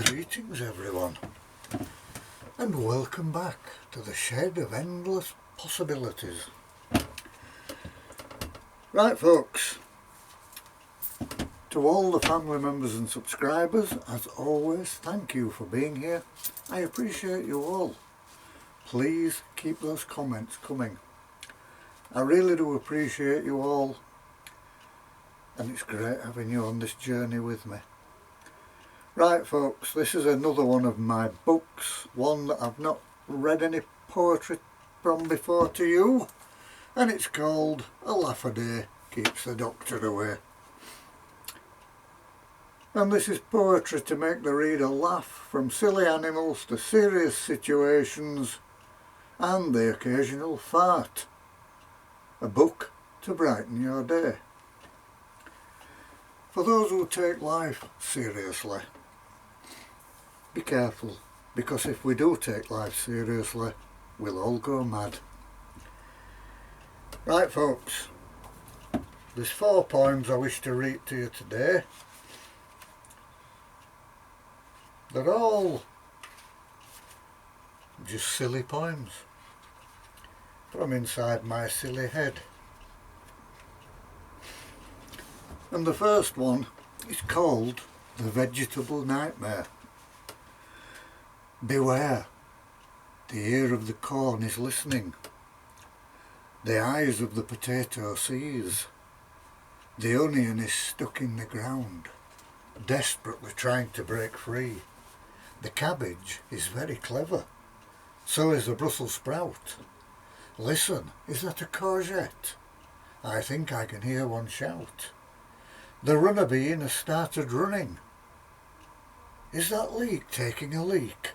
Greetings everyone, and welcome back to the shed of endless possibilities. Right folks, to all the family members and subscribers, as always, thank you for being here. I appreciate you all. Please keep those comments coming. I really do appreciate you all, and it's great having you on this journey with me. Right folks, this is another one of my books, one that I've not read any poetry from before to you, and it's called A Laugh a Day Keeps the Doctor Away. And this is poetry to make the reader laugh, from silly animals to serious situations and the occasional fart. A book to brighten your day. For those who take life seriously, be careful, because if we do take life seriously, we'll all go mad. Right folks, there's 4 poems I wish to read to you today. They're all just silly poems from inside my silly head. And the first one is called The Vegetable Nightmare. Beware, the ear of the corn is listening, the eyes of the potato sees, the onion is stuck in the ground, desperately trying to break free. The cabbage is very clever, so is the Brussels sprout. Listen, is that a courgette? I think I can hear one shout. The runner bean has started running. Is that leek taking a leak?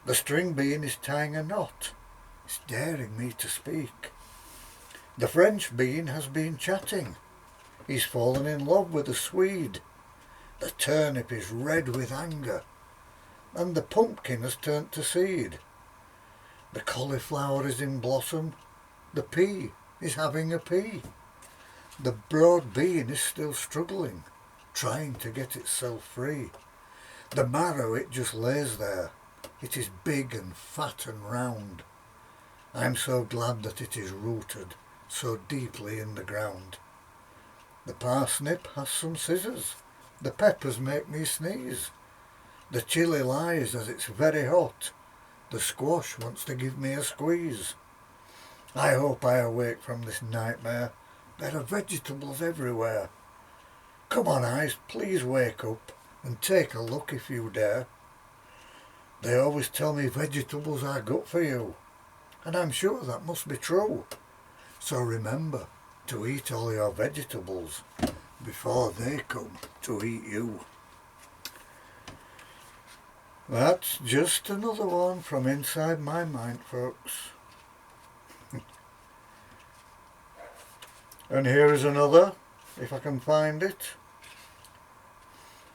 The string bean is tying a knot. It's daring me to speak. The French bean has been chatting. He's fallen in love with a Swede. The turnip is red with anger, and the pumpkin has turned to seed. The cauliflower is in blossom. The pea is having a pea. The broad bean is still struggling, trying to get itself free. The marrow, it just lays there. It is big and fat and round. I'm so glad that it is rooted so deeply in the ground. The parsnip has some scissors. The peppers make me sneeze. The chilli lies as it's very hot. The squash wants to give me a squeeze. I hope I awake from this nightmare. There are vegetables everywhere. Come on eyes, please wake up and take a look if you dare. They always tell me vegetables are good for you, and I'm sure that must be true. So remember to eat all your vegetables before they come to eat you. That's just another one from inside my mind, folks. And here is another, if I can find it.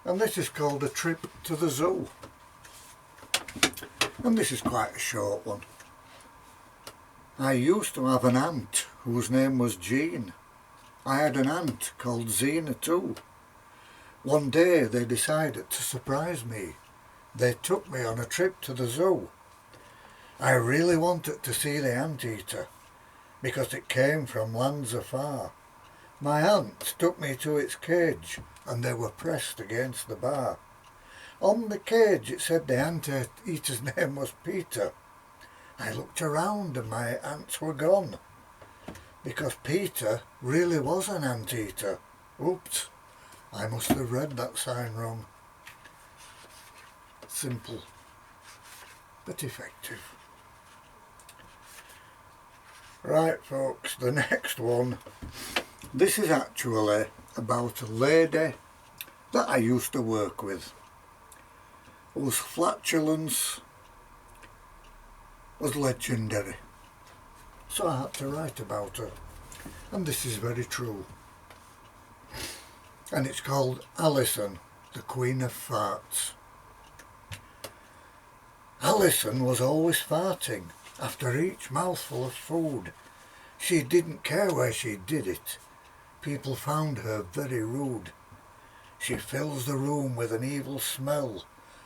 And this is called A Trip to the Zoo. And this is quite a short one. I used to have an aunt whose name was Jean. I had an aunt called Zena too. One day they decided to surprise me. They took me on a trip to the zoo. I really wanted to see the anteater, because it came from lands afar. My aunt took me to its cage, and they were pressed against the bar. On the cage it said the anteater's name was Peter. I looked around and my ants were gone, because Peter really was an anteater. Oops, I must have read that sign wrong. Simple, but effective. Right folks, the next one. This is actually about a lady that I used to work with, whose flatulence was legendary. So I had to write about her, and this is very true. And it's called Alison, the Queen of Farts. Alison was always farting after each mouthful of food. She didn't care where she did it. People found her very rude. She fills the room with an evil smell,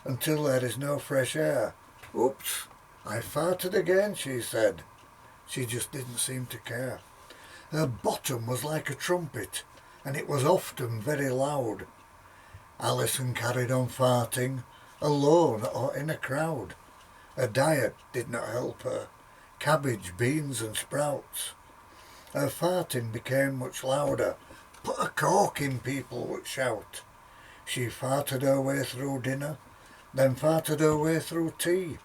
until there is no fresh air. Oops, I farted again, she said. She just didn't seem to care. Her bottom was like a trumpet, and it was often very loud. Alison carried on farting, alone or in a crowd. Her diet did not help her. Cabbage, beans and sprouts. Her farting became much louder. Put a cork in, people would shout. She farted her way through dinner, then farted her way through tea,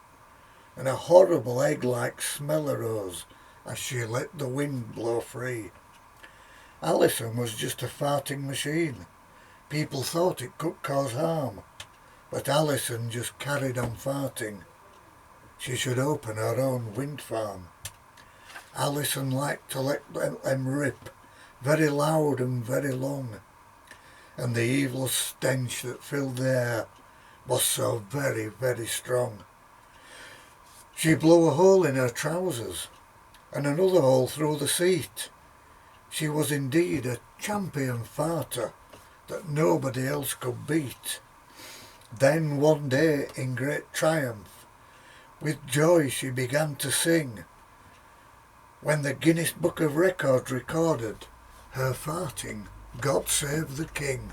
and a horrible egg-like smell arose as she let the wind blow free. Alison was just a farting machine. People thought it could cause harm, but Alison just carried on farting. She should open her own wind farm. Alison liked to let them rip, very loud and very long, and the evil stench that filled the air was so very, very strong. She blew a hole in her trousers, and another hole through the seat. She was indeed a champion farter that nobody else could beat. Then one day, in great triumph, with joy she began to sing, when the Guinness Book of Records recorded her farting, God Save the King.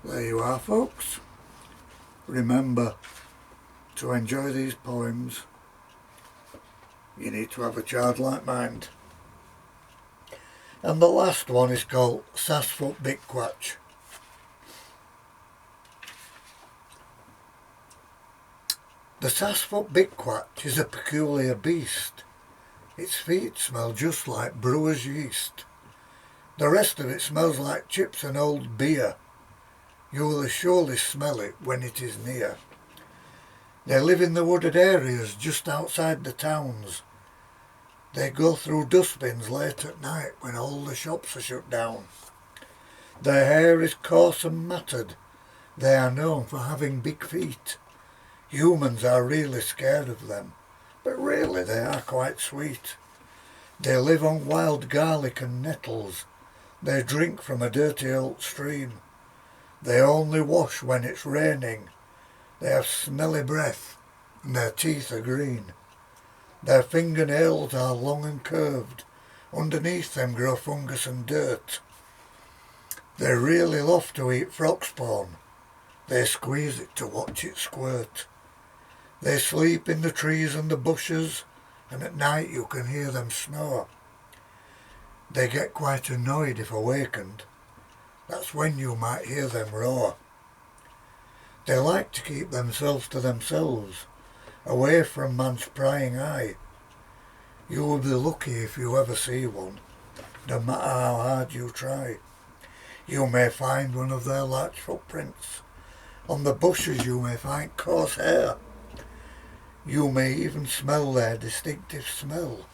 There you are, folks. Remember, to enjoy these poems, you need to have a childlike mind. And the last one is called Sasfoot Bigquatch. The Sasfoot Bigquatch is a peculiar beast. Its feet smell just like brewer's yeast. The rest of it smells like chips and old beer. You will surely smell it when it is near. They live in the wooded areas just outside the towns. They go through dustbins late at night when all the shops are shut down. Their hair is coarse and matted. They are known for having big feet. Humans are really scared of them, but really they are quite sweet. They live on wild garlic and nettles. They drink from a dirty old stream. They only wash when it's raining. They have smelly breath and their teeth are green. Their fingernails are long and curved. Underneath them grow fungus and dirt. They really love to eat frog spawn. They squeeze it to watch it squirt. They sleep in the trees and the bushes, and at night you can hear them snore. They get quite annoyed if awakened. That's when you might hear them roar. They like to keep themselves to themselves, away from man's prying eye. You will be lucky if you ever see one, no matter how hard you try. You may find one of their large footprints. On the bushes you may find coarse hair. You may even smell their distinctive smell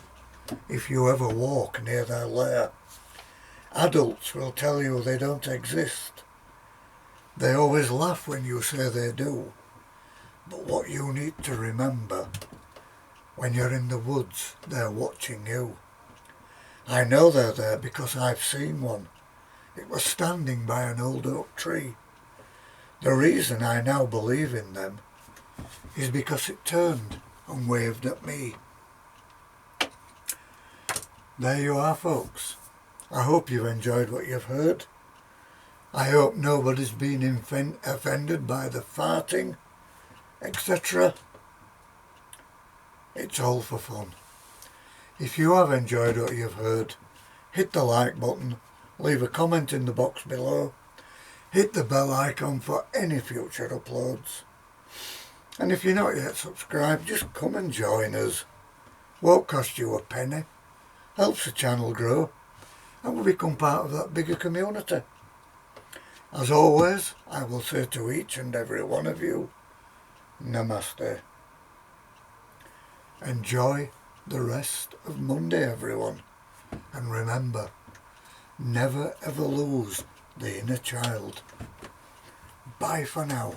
if you ever walk near their lair. Adults will tell you they don't exist. They always laugh when you say they do. But what you need to remember, when you're in the woods, they're watching you. I know they're there because I've seen one. It was standing by an old oak tree. The reason I now believe in them is because it turned and waved at me. There you are, folks. I hope you've enjoyed what you've heard. I hope nobody's been offended by the farting, etc. It's all for fun. If you have enjoyed what you've heard, hit the like button, leave a comment in the box below, hit the bell icon for any future uploads. And if you're not yet subscribed, just come and join us. Won't cost you a penny, helps the channel grow, and we become part of that bigger community. As always, I will say to each and every one of you, Namaste. Enjoy the rest of Monday, everyone. And remember, never ever lose the inner child. Bye for now.